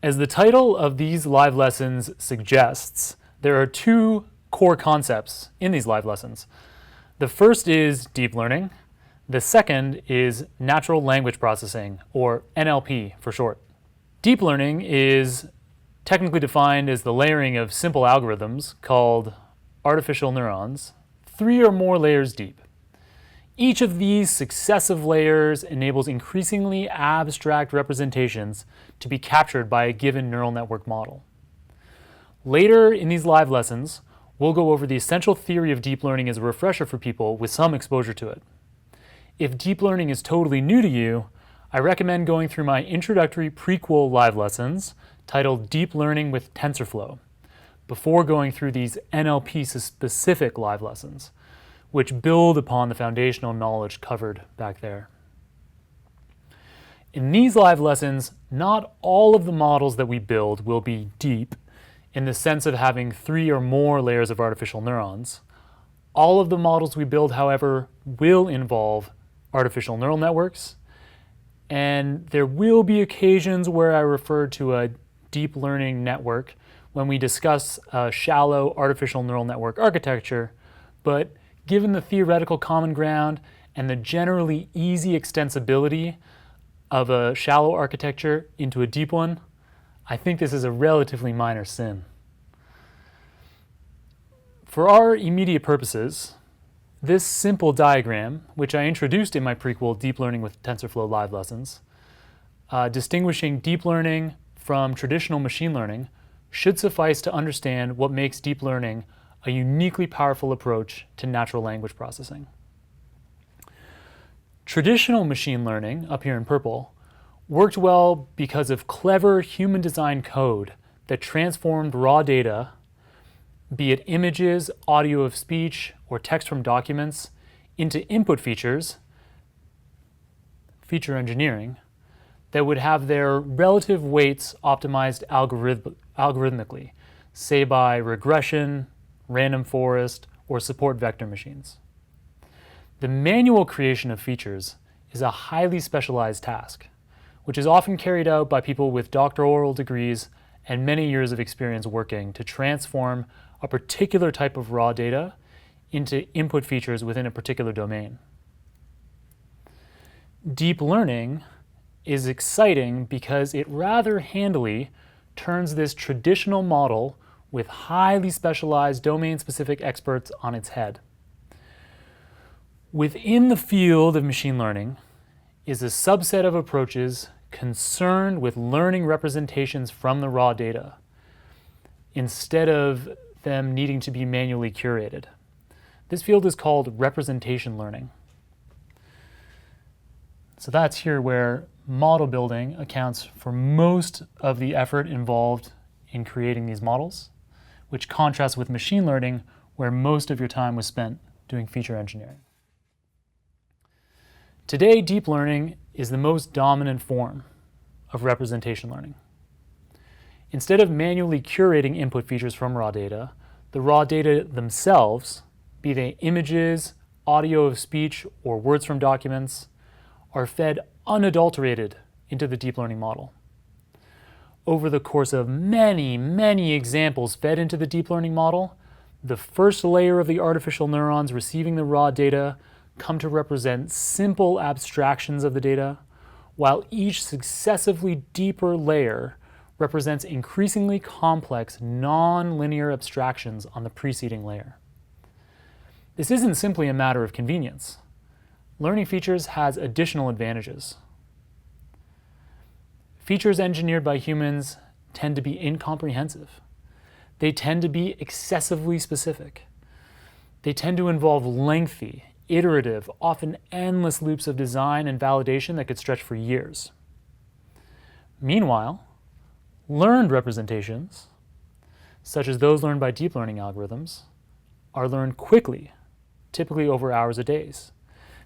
As the title of these live lessons suggests, there are two core concepts in these live lessons. The first is deep learning. The second is natural language processing, or NLP for short. Deep learning is technically defined as the layering of simple algorithms called artificial neurons, 3 or more layers deep. Each of these successive layers enables increasingly abstract representations to be captured by a given neural network model. Later in these live lessons, we'll go over the essential theory of deep learning as a refresher for people with some exposure to it. If deep learning is totally new to you, I recommend going through my introductory prequel live lessons titled Deep Learning with TensorFlow before going through these NLP-specific live lessons, which build upon the foundational knowledge covered back there. In these live lessons, not all of the models that we build will be deep in the sense of having 3 or more layers of artificial neurons. All of the models we build, however, will involve artificial neural networks, and there will be occasions where I refer to a deep learning network when we discuss a shallow artificial neural network architecture, but given the theoretical common ground and the generally easy extensibility of a shallow architecture into a deep one, I think this is a relatively minor sin. For our immediate purposes, this simple diagram, which I introduced in my prequel Deep Learning with TensorFlow live lessons, distinguishing deep learning from traditional machine learning, should suffice to understand what makes deep learning a uniquely powerful approach to natural language processing. Traditional machine learning, up here in purple, worked well because of clever human-designed code that transformed raw data, be it images, audio of speech, or text from documents, into input features, feature engineering, that would have their relative weights optimized algorithmically, say by regression, random forest, or support vector machines. The manual creation of features is a highly specialized task, which is often carried out by people with doctoral degrees and many years of experience working to transform a particular type of raw data into input features within a particular domain. Deep learning is exciting because it rather handily turns this traditional model with highly specialized domain-specific experts on its head. Within the field of machine learning is a subset of approaches concerned with learning representations from the raw data, instead of them needing to be manually curated. This field is called representation learning. So that's here where model building accounts for most of the effort involved in creating these models, which contrasts with machine learning, where most of your time was spent doing feature engineering. Today, deep learning is the most dominant form of representation learning. Instead of manually curating input features from raw data, the raw data themselves, be they images, audio of speech, or words from documents, are fed unadulterated into the deep learning model. Over the course of many, many examples fed into the deep learning model, the first layer of the artificial neurons receiving the raw data come to represent simple abstractions of the data, while each successively deeper layer represents increasingly complex non-linear abstractions on the preceding layer. This isn't simply a matter of convenience. Learning features has additional advantages. Features engineered by humans tend to be incomprehensive. They tend to be excessively specific. They tend to involve lengthy, iterative, often endless loops of design and validation that could stretch for years. Meanwhile, learned representations, such as those learned by deep learning algorithms, are learned quickly, typically over hours or days.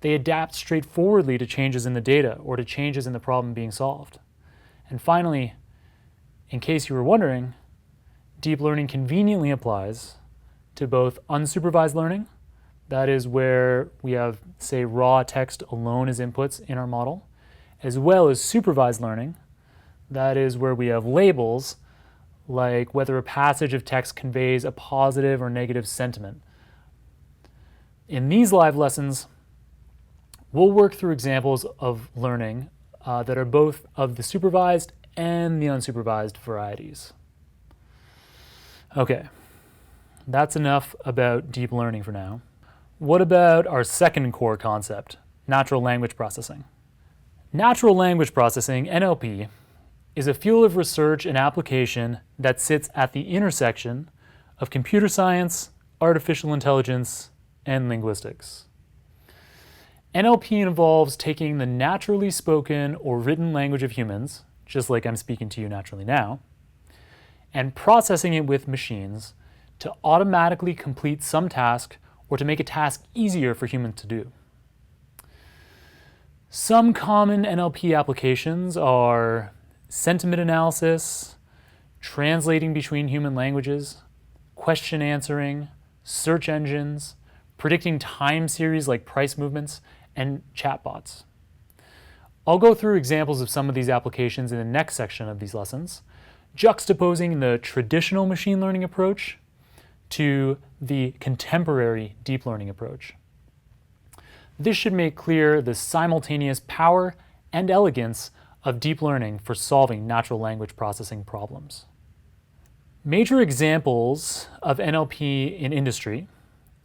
They adapt straightforwardly to changes in the data or to changes in the problem being solved. And finally, in case you were wondering, deep learning conveniently applies to both unsupervised learning, that is where we have, say, raw text alone as inputs in our model, as well as supervised learning, That is where we have labels like whether a passage of text conveys a positive or negative sentiment. In these live lessons, we'll work through examples of learning that are both of the supervised and the unsupervised varieties. Okay, that's enough about deep learning for now. What about our second core concept, natural language processing? Natural language processing, NLP, is a field of research and application that sits at the intersection of computer science, artificial intelligence, and linguistics. NLP involves taking the naturally spoken or written language of humans, just like I'm speaking to you naturally now, and processing it with machines to automatically complete some task or to make a task easier for humans to do. Some common NLP applications are sentiment analysis, translating between human languages, question answering, search engines, predicting time series like price movements, and chatbots. I'll go through examples of some of these applications in the next section of these lessons, juxtaposing the traditional machine learning approach to the contemporary deep learning approach. This should make clear the simultaneous power and elegance of deep learning for solving natural language processing problems. Major examples of NLP in industry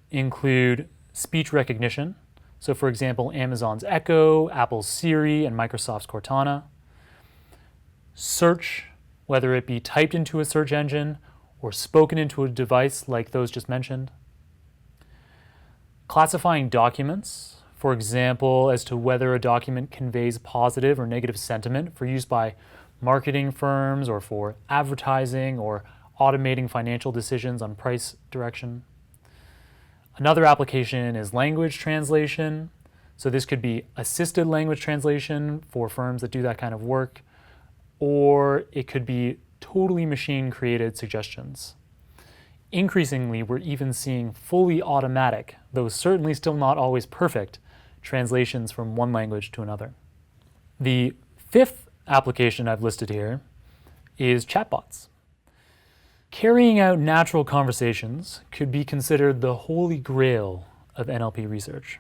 include speech recognition, so for example, Amazon's Echo, Apple's Siri, and Microsoft's Cortana. Search, whether it be typed into a search engine or spoken into a device like those just mentioned. Classifying documents, for example, as to whether a document conveys positive or negative sentiment for use by marketing firms or for advertising or automating financial decisions on price direction. Another application is language translation. So this could be assisted language translation for firms that do that kind of work, or it could be totally machine-created suggestions. Increasingly, we're even seeing fully automatic, though certainly still not always perfect, translations from one language to another. The fifth application I've listed here is chatbots. Carrying out natural conversations could be considered the holy grail of NLP research.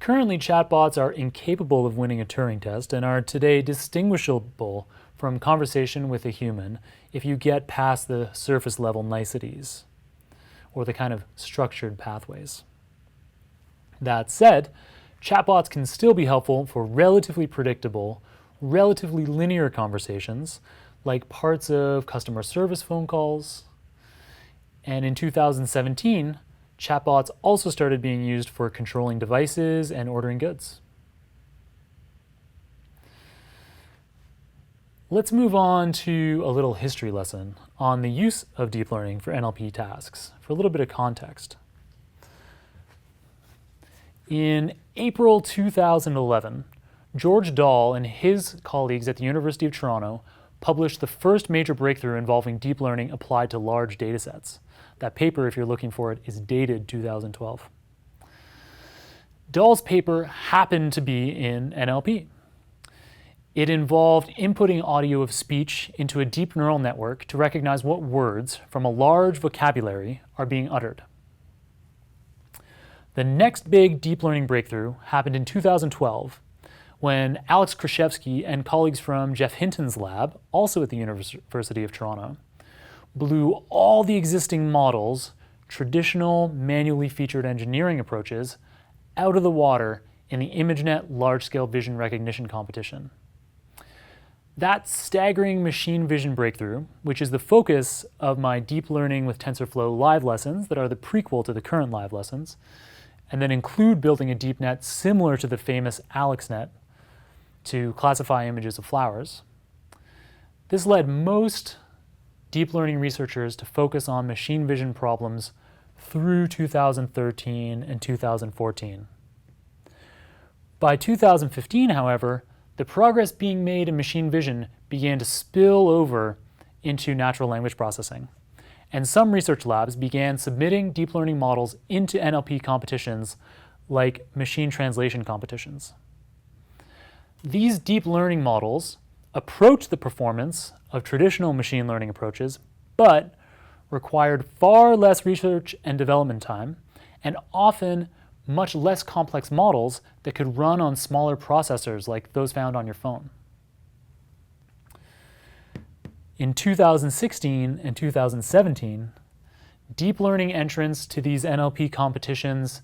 Currently, chatbots are incapable of winning a Turing test and are today distinguishable from conversation with a human if you get past the surface level niceties or the kind of structured pathways. That said, chatbots can still be helpful for relatively predictable, relatively linear conversations like parts of customer service phone calls. And in 2017, chatbots also started being used for controlling devices and ordering goods. Let's move on to a little history lesson on the use of deep learning for NLP tasks, for a little bit of context. In April 2011, George Dahl and his colleagues at the University of Toronto published the first major breakthrough involving deep learning applied to large data sets. That paper, if you're looking for it, is dated 2012. Dahl's paper happened to be in NLP. It involved inputting audio of speech into a deep neural network to recognize what words from a large vocabulary are being uttered. The next big deep learning breakthrough happened in 2012 when Alex Krzyzewski and colleagues from Jeff Hinton's lab, also at the University of Toronto, blew all the existing models, traditional manually featured engineering approaches, out of the water in the ImageNet large-scale vision recognition competition. That staggering machine vision breakthrough, which is the focus of my deep learning with TensorFlow live lessons that are the prequel to the current live lessons, and then include building a deep net similar to the famous AlexNet to classify images of flowers. This led most deep learning researchers to focus on machine vision problems through 2013 and 2014. By 2015, however, the progress being made in machine vision began to spill over into natural language processing, and some research labs began submitting deep learning models into NLP competitions like machine translation competitions. These deep learning models approached the performance of traditional machine learning approaches, but required far less research and development time, and often much less complex models that could run on smaller processors like those found on your phone. In 2016 and 2017, deep learning entrants to these NLP competitions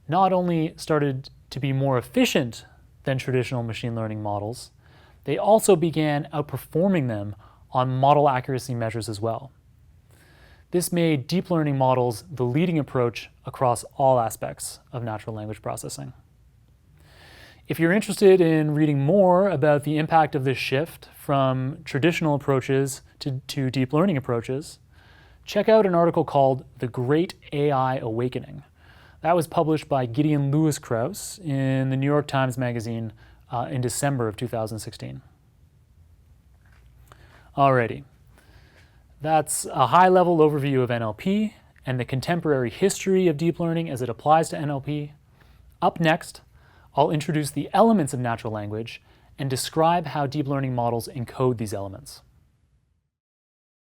not only started to be more efficient than traditional machine learning models, they also began outperforming them on model accuracy measures as well. This made deep learning models the leading approach across all aspects of natural language processing. If you're interested in reading more about the impact of this shift from traditional approaches to deep learning approaches, check out an article called The Great AI Awakening. That was published by Gideon Lewis Krauss in the New York Times Magazine in December of 2016. Alrighty. That's a high-level overview of NLP and the contemporary history of deep learning as it applies to NLP. Up next, I'll introduce the elements of natural language and describe how deep learning models encode these elements.